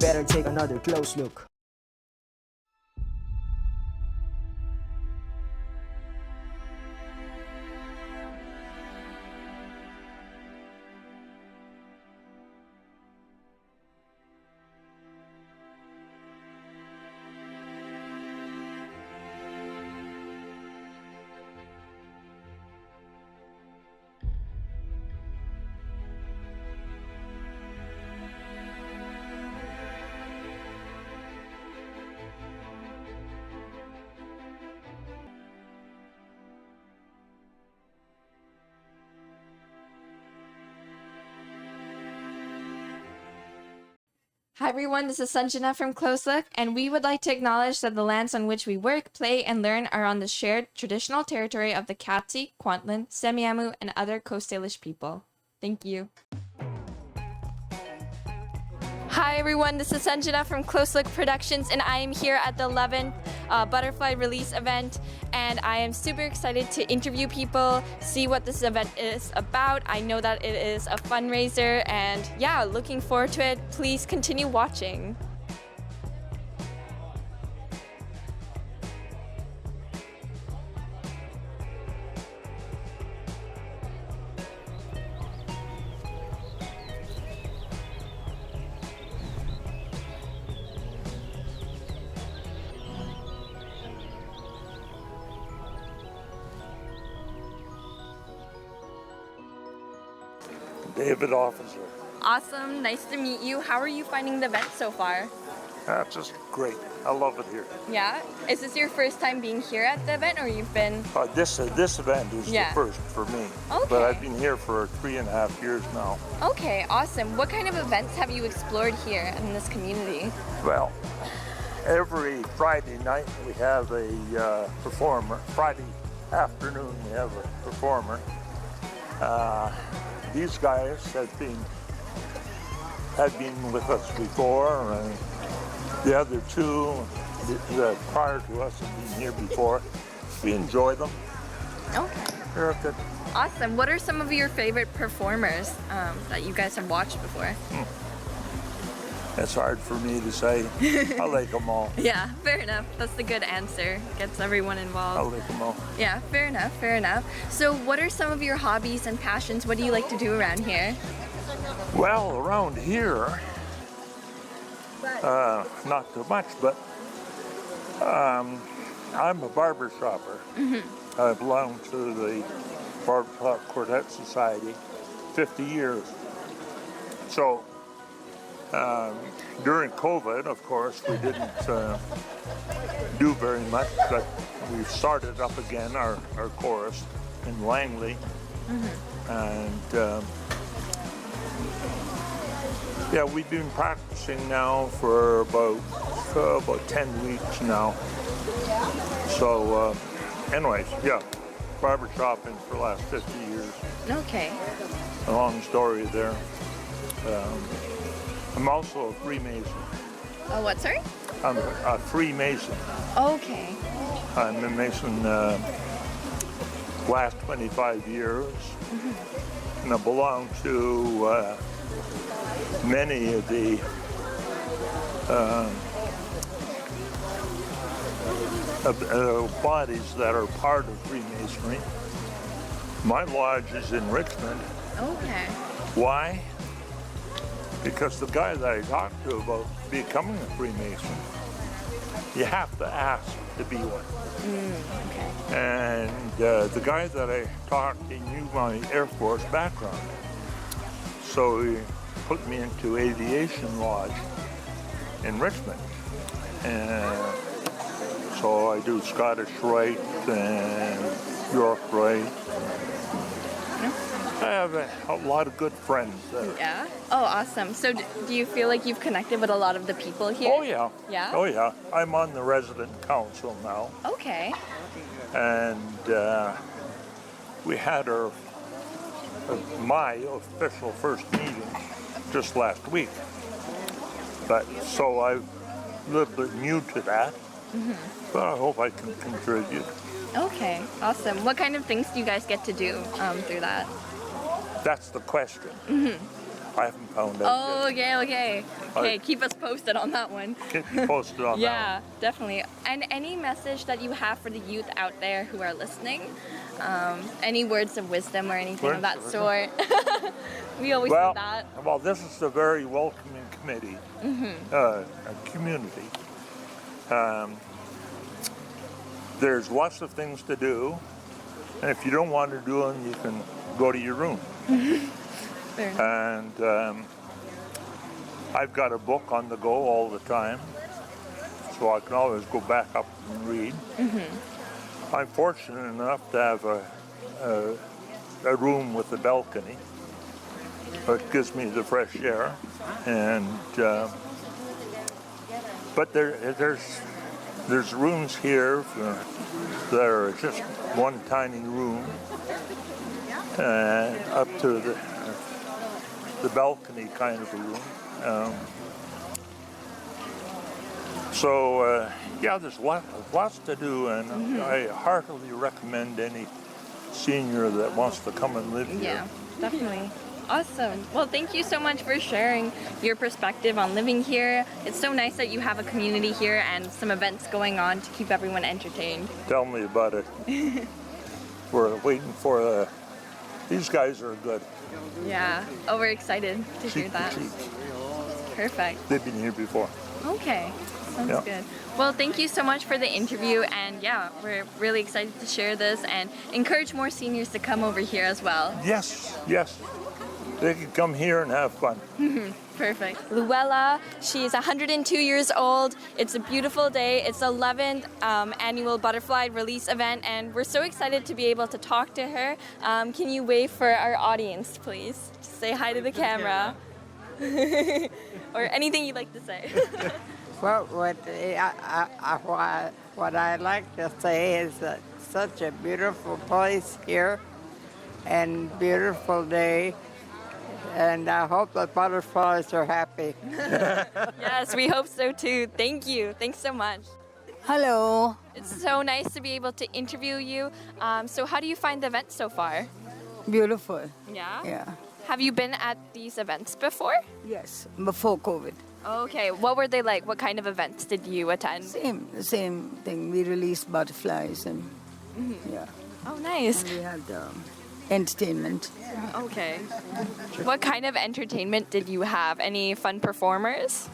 better take another close look. Hi everyone, this is Sanjana from Close Look, and we would like to acknowledge that the lands on which we work, play, and learn are on the shared traditional territory of the Katsi, Kwantlen, Semiahmoo, and other Coast Salish people. Thank you. Hi everyone, this is Sanjana from Close Look Productions, and I am here at the 11th Butterfly Release event, and I am super excited to interview people, see what this event is about. I know that it is a fundraiser, and yeah, looking forward to it. Please continue watching. David Officer. Awesome, nice to meet you. How are you finding the event so far? That's just great. I love it here. Yeah? Is this your first time being here at the event, or you've been? This event is Yeah. the first for me. Okay. But I've been here for 3.5 years now. Okay, awesome. What kind of events have you explored here in this community? Well, every Friday night we have a performer. Friday afternoon we have a performer. These guys had been with us before, and the other two prior to us had been here before. We enjoy them. Okay. They're good. Awesome. What are some of your favorite performers that you guys have watched before? It's hard for me to say. I like them all. Yeah, fair enough. That's the good answer. Gets everyone I involved. like them all. Yeah, fair enough, fair enough. So what are some of your hobbies and passions? What do you like to do around here? Well, around here, not too much, but I'm a barber shopper. I belong to the Barber Shop Quartet Society 50 years. So during COVID, of course, we didn't do very much, but we started up again our chorus in Langley. And yeah, we've been practicing now for about 10 weeks now. So anyways, yeah, barber shopping for the last 50 years. Okay. A long story there. I'm also a Freemason. Oh, what, sorry? I'm a Freemason. Okay. I'm a Mason last 25 years. And I belong to many of the bodies that are part of Freemasonry. My lodge is in Richmond. Okay. Why? Because the guy that I talked to about becoming a Freemason, you have to ask to be one. Okay. And the guy that I talked, he knew my Air Force background. So he put me into Aviation Lodge in Richmond. And so I do Scottish Rite and York Rite. I have a lot of good friends there. Yeah? Oh, awesome. So do you feel like you've connected with a lot of the people here? Oh yeah. Yeah? Oh yeah. I'm on the resident council now. Okay. And we had my official first meeting just last week. But so I'm a little bit new to that. But I hope I can contribute. Okay, awesome. What kind of things do you guys get to do through that? That's the question. I haven't found out Oh, yet. okay. Okay, keep us posted on that one. Keep me posted on that. Yeah, definitely. And any message that you have for the youth out there who are listening? Any words of wisdom or anything of Words that of sort? We always Well, do that. well, this is a very welcoming committee, a community. There's lots of things to do, and if you don't want to do them, you can go to your room. Fair enough. And I've got a book on the go all the time, so I can always go back up and read. I'm fortunate enough to have a room with a balcony. It gives me the fresh air, and but there's rooms here that are just one tiny room up to the balcony kind of a room. Yeah, there's lots to do, and I heartily recommend any senior that wants to come and live here. Yeah, definitely. Awesome. Well, thank you so much for sharing your perspective on living here. It's so nice that you have a community here and some events going on to keep everyone entertained. Tell me about it. We're waiting for these guys are good. Yeah. Oh, we're excited to hear Cheek that. to cheek. Perfect. They've been here before. Okay. Sounds Yeah. good. Well, thank you so much for the interview, and yeah, we're really excited to share this and encourage more seniors to come over here as well. Yes, yes. They can come here and have fun. Perfect. Luella, she's 102 years old. It's a beautiful day. It's the 11th annual Butterfly Release event, and we're so excited to be able to talk to her. Can you wave for our audience, please? Just say hi to the camera. Or anything you'd like to say. Well, what I like to say is that such a beautiful place here and beautiful day, and I hope the butterflies are happy. Yes, we hope so too. Thank you. Thanks so much. Hello. It's so nice to be able to interview you. So how do you find the event so far? Beautiful. Yeah? Yeah. Have you been at these events before? Yes. Before COVID. Okay, what were they like? What kind of events did you attend? Same thing. We released butterflies and yeah. Oh, nice. We had entertainment. Okay. What kind of entertainment did you have? Any fun performers?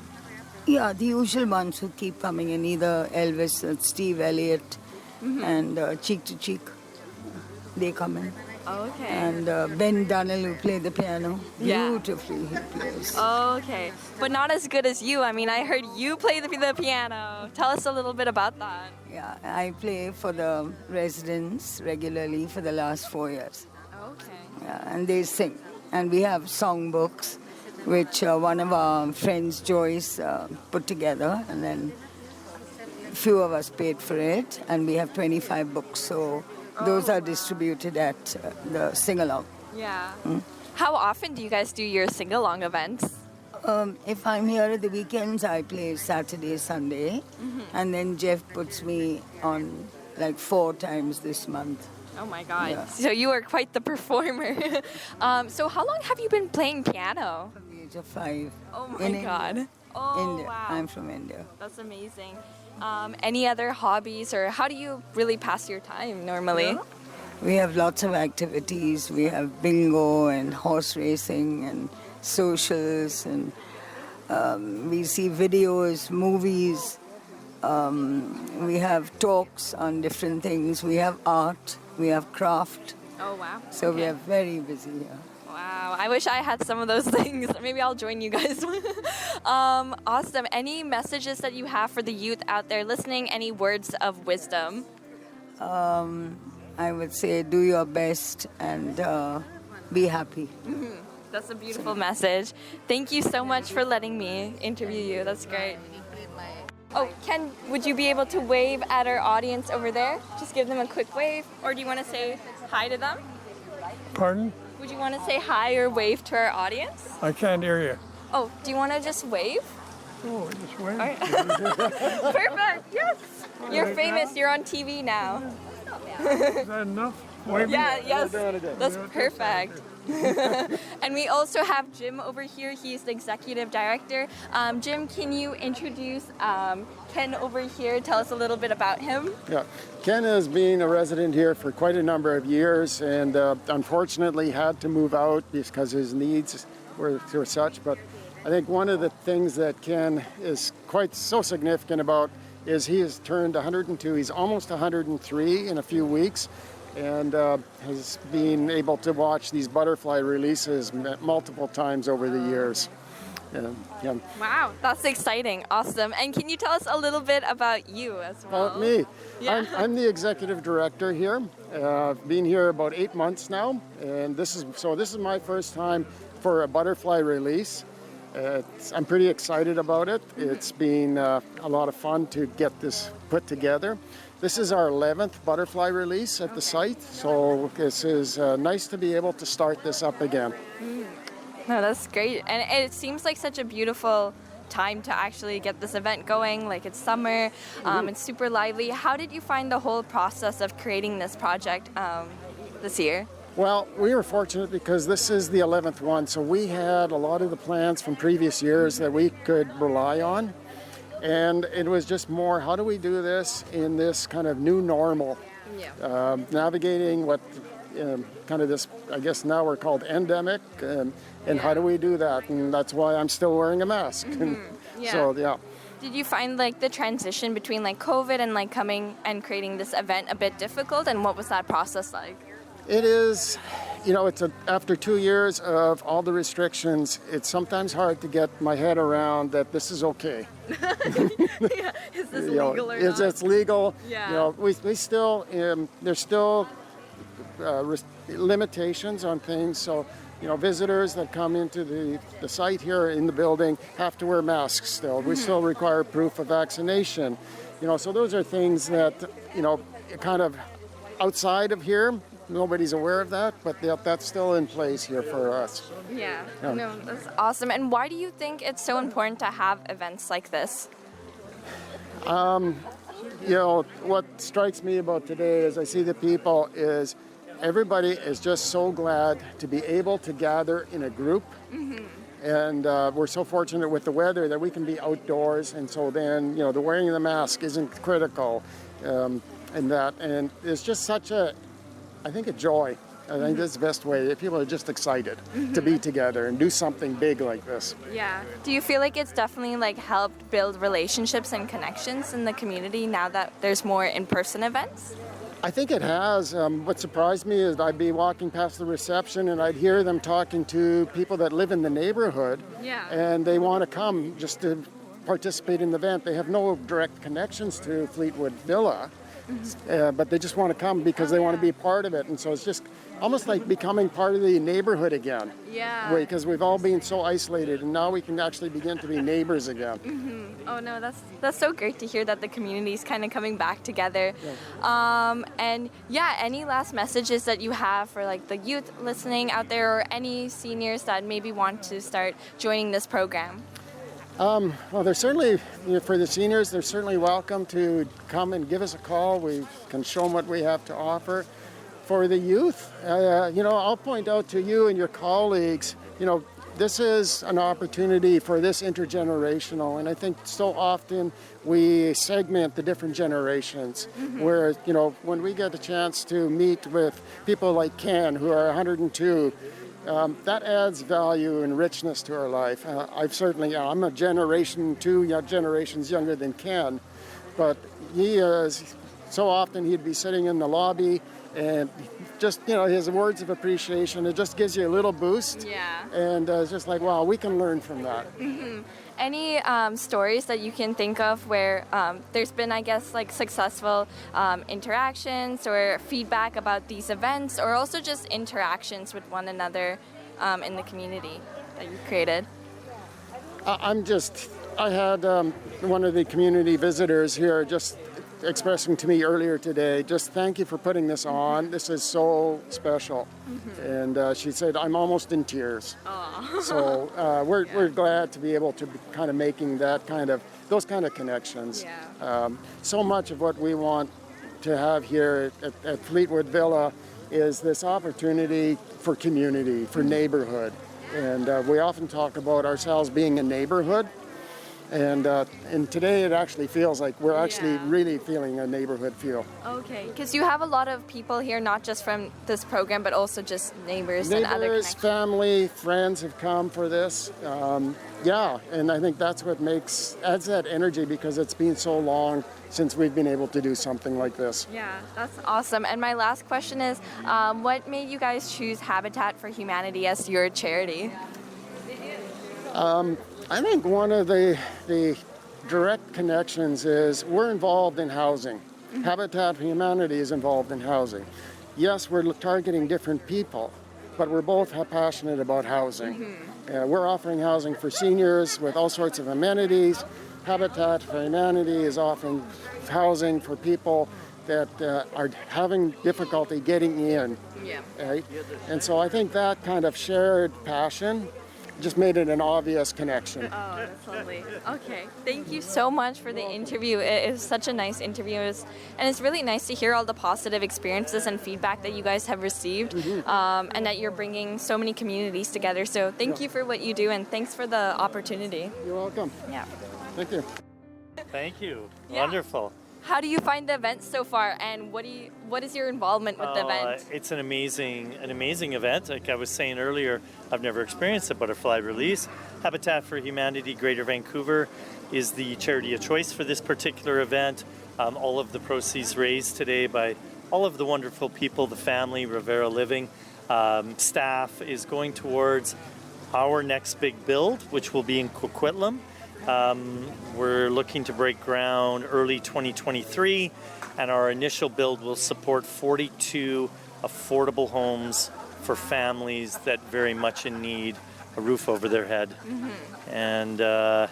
Yeah, the usual ones who keep coming in, either Elvis, Steve Elliott, and Cheek to Cheek. They come in. Okay. And Ben Dunnell, who played the piano. Yeah. Beautifully he plays. Okay, but not as good as you. I mean, I heard you play the piano. Tell us a little bit about that. Yeah, I play for the residents regularly for the last 4 years. Okay. Yeah, and they sing. And we have songbooks, which one of our friends, Joyce, put together, and then a few of us paid for it, and we have 25 books. So those are distributed at the sing-along. Yeah. How often do you guys do your sing-along events? If I'm here at the weekends, I play Saturday, Sunday, and then Jeff puts me on like 4 times this month. Oh my God. Yeah. So you are quite the performer. So how long have you been playing piano? From the age of 5. Oh my In India. God. Oh, India. wow. I'm from India. That's amazing. Any other hobbies, or how do you really pass your time normally? We have lots of activities. We have bingo and horse racing and socials, and we see videos, movies. We have talks on different things. We have art. We have craft. Oh, wow. So we Okay. are very busy here. Wow, I wish I had some of those things. Maybe I'll join you guys. Awesome. Any messages that you have for the youth out there listening? Any words of wisdom? I would say do your best and be happy. That's a beautiful message. Thank you so much for letting me interview you. That's great. Oh, Ken, would you be able to wave at our audience over there? Just give them a quick wave. Or do you want to say hi to them? Pardon? Would you want to say hi or wave to our audience? I can't hear you. Oh, do you want to just wave? Oh, just wait. All right. Perfect. Yes. You're famous. You're on TV now. Is that enough? Wave me. Yeah, yes, that's perfect. And we also have Jim over here. He's the executive director. Jim, can you introduce Ken over here? Tell us a little bit about him. Yeah, Ken has been a resident here for quite a number of years, and unfortunately had to move out because his needs were such. But I think one of the things that Ken is quite so significant about is he has turned 102. He's almost 103 in a few weeks, and has been able to watch these butterfly releases multiple times over the years. Yeah. Wow, that's exciting. Awesome. And can you tell us a little bit about you as well? About me. Yeah. I'm the executive director here. I've been here about 8 months now, and this is my first time for a butterfly release. I'm pretty excited about it. It's been a lot of fun to get this put together. This is our 11th butterfly release at the site, so this is nice to be able to start this up again. No, that's great. And it seems like such a beautiful time to actually get this event going. Like it's summer, it's super lively. How did you find the whole process of creating this project this year? Well, we were fortunate because this is the 11th one, so we had a lot of the plans from previous years that we could rely on. And it was just more, how do we do this in this kind of new normal? Yeah. Navigating what kind of this, I guess now we're called endemic, and how do we do that? And that's why I'm still wearing a mask. Yeah. So, yeah. Did you find like the transition between like COVID and like coming and creating this event a bit difficult? And what was that process like? It is, after 2 years of all the restrictions, it's sometimes hard to get my head around that this is okay. Yeah. Is this legal or not? It's legal. Yeah. We still, there's still limitations on things. So, visitors that come into the site here in the building have to wear masks still. We still require proof of vaccination. So those are things that, kind of outside of here. Nobody's aware of that, but that's still in place here for us. Yeah. No, that's awesome. And why do you think it's so important to have events like this? What strikes me about today as I see the people is everybody is just so glad to be able to gather in a group. And we're so fortunate with the weather that we can be outdoors, and so then, the wearing of the mask isn't critical in that. And it's just such a joy. I think that's the best way. People are just excited to be together and do something big like this. Yeah. Do you feel like it's definitely like helped build relationships and connections in the community now that there's more in-person events? I think it has. What surprised me is I'd be walking past the reception and I'd hear them talking to people that live in the neighborhood. Yeah. And they want to come just to participate in the event. They have no direct connections to Fleetwood Villa. But they just want to come because they want to be part of it. And so it's just almost like becoming part of the neighborhood again. Yeah. Because we've all been so isolated, and now we can actually begin to be neighbors again. Oh no, that's so great to hear that the community's kind of coming back together. And yeah, any last messages that you have for like the youth listening out there, or any seniors that maybe want to start joining this program? Well, they're certainly, for the seniors, they're certainly welcome to come and give us a call. We can show them what we have to offer. For the youth, I'll point out to you and your colleagues, this is an opportunity for this intergenerational, and I think so often we segment the different generations, where, when we get a chance to meet with people like Ken, who are 102, that adds value and richness to our life. I'm a generation, 2 generations younger than Ken, but he is, so often he'd be sitting in the lobby and just, his words of appreciation, it just gives you a little boost. Yeah. And it's just like, wow, we can learn from that. Any stories that you can think of where there's been, I guess, like successful interactions or feedback about these events, or also just interactions with one another in the community that you've created? I had one of the community visitors here just expressing to me earlier today, just thank you for putting this on. This is so special. And she said, I'm almost in tears. So we're glad to be able to be kind of making those kind of connections. Yeah. So much of what we want to have here at Fleetwood Villa is this opportunity for community, for neighborhood. And we often talk about ourselves being a neighborhood. And today it actually feels like we're actually really feeling a neighborhood feel. Okay, because you have a lot of people here, not just from this program, but also just neighbors and other Neighbors, connections. family, friends have come for this. Yeah, and I think that's what adds that energy, because it's been so long since we've been able to do something like this. Yeah, that's awesome. And my last question is, what made you guys choose Habitat for Humanity as your charity? I think one of the direct connections is we're involved in housing. Habitat for Humanity is involved in housing. Yes, we're targeting different people, but we're both passionate about housing. We're offering housing for seniors with all sorts of amenities. Habitat for Humanity is offering housing for people that are having difficulty getting in. Yeah. Right? And so I think that kind of shared passion just made it an obvious connection. Oh, that's lovely. Okay, thank you so much for the interview. It was such a nice interview, and it's really nice to hear all the positive experiences and feedback that you guys have received, and that you're bringing so many communities together. So thank you for what you do, and thanks for the opportunity. You're welcome. Yeah. Thank you. Thank you. Yeah. Wonderful. How do you find the event so far, and what is your involvement with the event? It's an amazing event. Like I was saying earlier, I've never experienced a butterfly release. Habitat for Humanity Greater Vancouver is the charity of choice for this particular event. All of the proceeds raised today by all of the wonderful people, the family, Rivera Living, staff, is going towards our next big build, which will be in Coquitlam. We're looking to break ground early 2023, and our initial build will support 42 affordable homes for families that very much in need a roof over their head, and the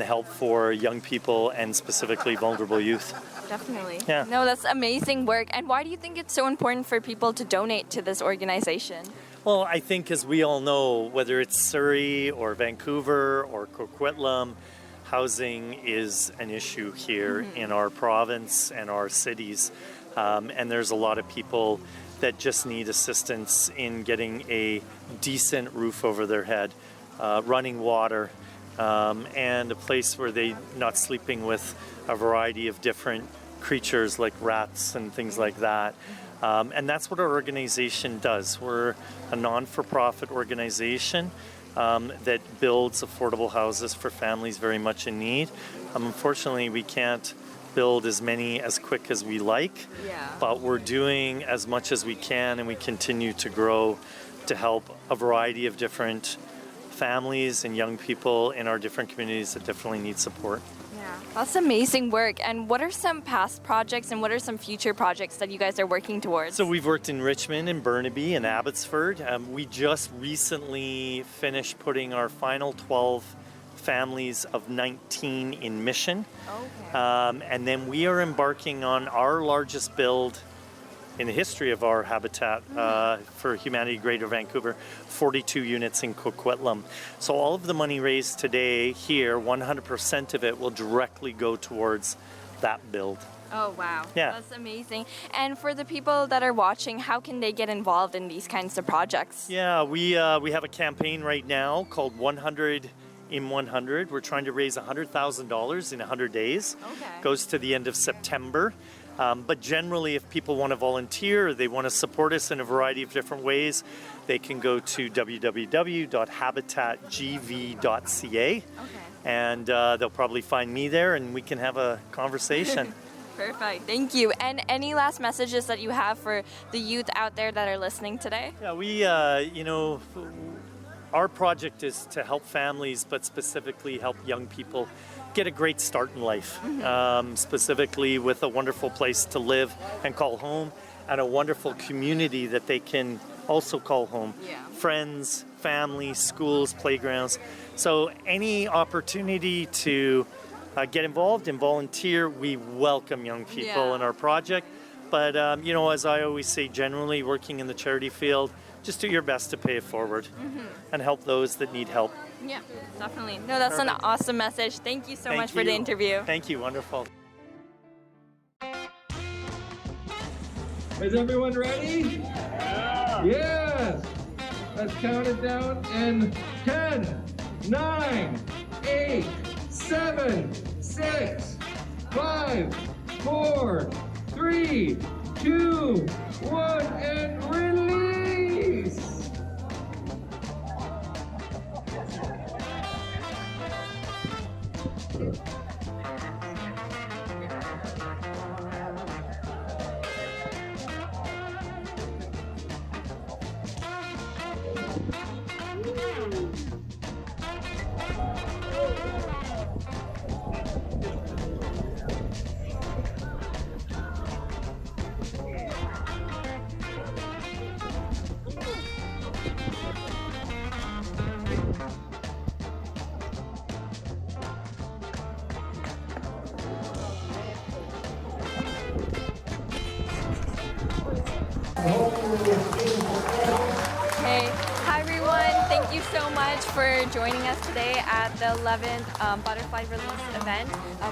help for young people and specifically vulnerable youth. Definitely. Yeah. No, that's amazing work. And why do you think it's so important for people to donate to this organization? Well, I think, as we all know, whether it's Surrey or Vancouver or Coquitlam, housing is an issue here in our province and our cities. And there's a lot of people that just need assistance in getting a decent roof over their head, running water, and a place where they're not sleeping with a variety of different creatures like rats and things like that. And that's what our organization does. We're a non-for-profit organization that builds affordable houses for families very much in need. Unfortunately, we can't build as many as quick as we like, but we're doing as much as we can, and we continue to grow to help a variety of different families and young people in our different communities that definitely need support. Yeah, that's amazing work. And what are some past projects and what are some future projects that you guys are working towards? So we've worked in Richmond and Burnaby and Abbotsford. We just recently finished putting our final 12 families of 19 in Mission. Okay. And then we are embarking on our largest build in the history of our Habitat for Humanity Greater Vancouver, 42 units in Coquitlam. So all of the money raised today here, 100% of it will directly go towards that build. Oh, wow. Yeah. That's amazing. And for the people that are watching, how can they get involved in these kinds of projects? Yeah, we have a campaign right now called 100 in 100. We're trying to raise $100,000 in 100 days. Okay. Goes to the end of September. But generally, if people want to volunteer, or they want to support us in a variety of different ways, they can go to www.habitatgv.ca, and they'll probably find me there, and we can have a conversation. Perfect. Thank you. And any last messages that you have for the youth out there that are listening today? Yeah, we, our project is to help families, but specifically help young people get a great start in life, specifically with a wonderful place to live and call home, and a wonderful community that they can also call home. Yeah. Friends, family, schools, playgrounds. So any opportunity to get involved and volunteer, we welcome young people in our project. But, as I always say, generally working in the charity field, just do your best to pay it forward and help those that need help. Yeah, definitely. No, that's an awesome message. Thank you so much for the interview. Thank you. Wonderful. Is everyone ready? Yes. Let's count it down in 10, 9, 8, 7, 6, 5, 4, 3, 2, 1, and release. Hey, hi everyone. Thank you so much for joining us today at the 11th Butterfly Release event.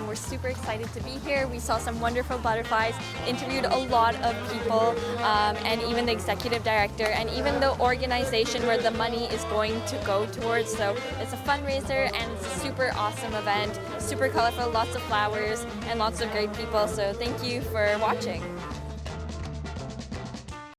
We're super excited to be here. We saw some wonderful butterflies, interviewed a lot of people, and even the executive director, and even the organization where the money is going to go towards. So it's a fundraiser and it's a super awesome event, super colorful, lots of flowers, and lots of great people. So thank you for watching.